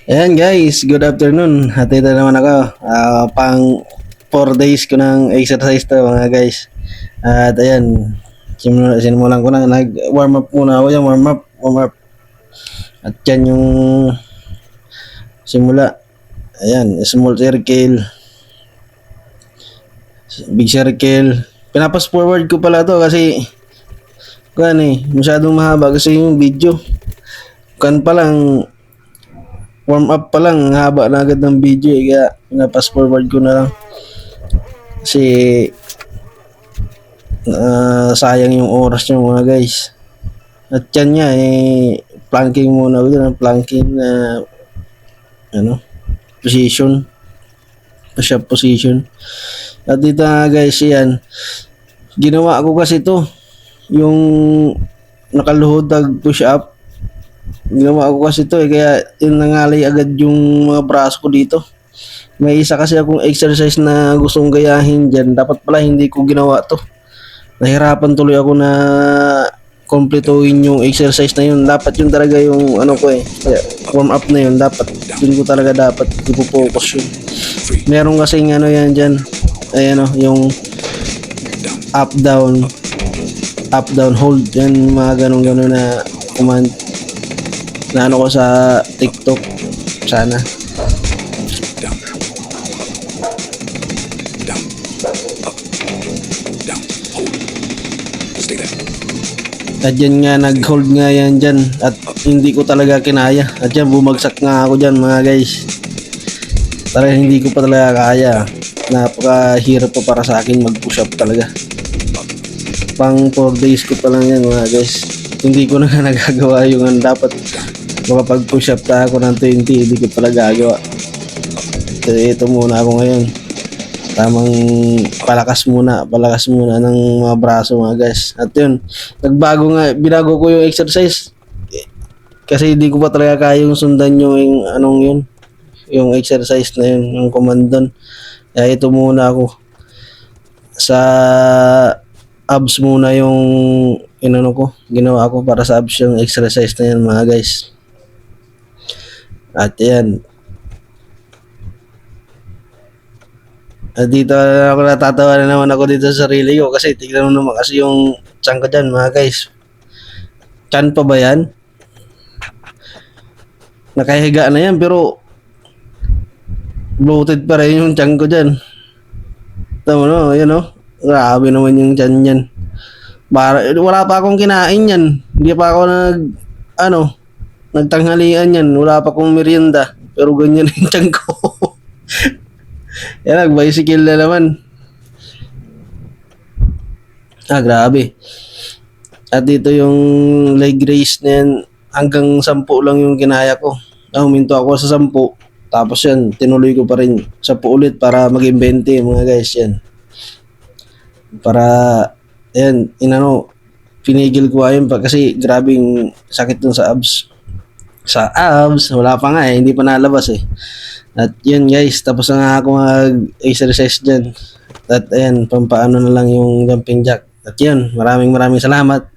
Ayan guys, good afternoon. Hatid na naman ako. Pang 4 days ko ng exercise to mga guys. At ayan, sinimulan ko na. Nag-warm up muna ako yan, warm up. At yan yung simula. Ayan, small circle, big circle. Pinapas forward ko pala to kasi masyadong mahaba kasi yung video. Kan pa lang, warm up pa lang, haba na agad ng video kaya pinapas forward ko na lang. Kasi sayang yung oras nyo mga guys. At yan nga planking muna ako dyan, planking na position, push up position. At dito nga guys, yan ginawa ko kasi to, yung nakaluhod tag push up. Ginawa ko kasi to kaya nangalay agad yung mga braso ko dito. May isa kasi akong exercise na gustong gayahin dyan, dapat pala hindi ko ginawa to. Nahirapan tuloy ako na kompletuhin yung exercise na yun. Dapat yun talaga yung warm up na yun. Dapat yun ko talaga dapat ipo-focus yun. Meron kasing yan dyan. Ayan yung up down hold. Yan mga ganun na command na ko sa TikTok sana. At yan nga, nag-hold nga yan dyan. At hindi ko talaga kinaya. At yan, bumagsak nga ako dyan mga guys. Talaga hindi ko pa talaga kaya. Napakahirap pa para sa akin mag-push up talaga. Pang 4 days ko pa lang yan mga guys. Hindi ko na nagagawa yung dapat makapag-push up ta ako ng 20. Hindi ko pala gagawa. Kasi ito muna ako ngayon. Tamang palakas muna ng mga braso mga guys. At yun, binago ko yung exercise kasi hindi ko pa talaga kaya yung sundan yung yung exercise na yun, yung command doon. Kaya ito muna ako sa abs muna yung ginawa ko para sa abs yung exercise na yan mga guys. At yan, at dito ako natatawa na naman ako dito sa sarili ko kasi tignan mo naman kasi yung tiyan ko dyan mga guys. Tiyan pa ba yan? Nakahiga na yan pero bloated pa rin yung tiyan ko dyan. Tama no, yan o. Grabe naman yung tiyan yan. Wala pa akong kinain yan. Hindi pa ako nagtanghalian yan. Wala pa akong merienda. Pero ganyan yung tiyan ko. Yan, nag-bicycle na naman. Grabe. At dito yung leg raise na yan, hanggang 10 lang yung kinaya ko. Huminto ako sa 10. Tapos yan, tinuloy ko pa rin 10 ulit para maging 20 mga guys yan. Para, yan, pinigil ko ayun pa kasi grabing sakit dun sa abs. Sa abs, wala pa nga hindi pa nalabas eh. At yun guys, tapos na nga ako mag-exercise dyan. At ayan, pampaano na lang yung jumping jack. At yun, maraming salamat.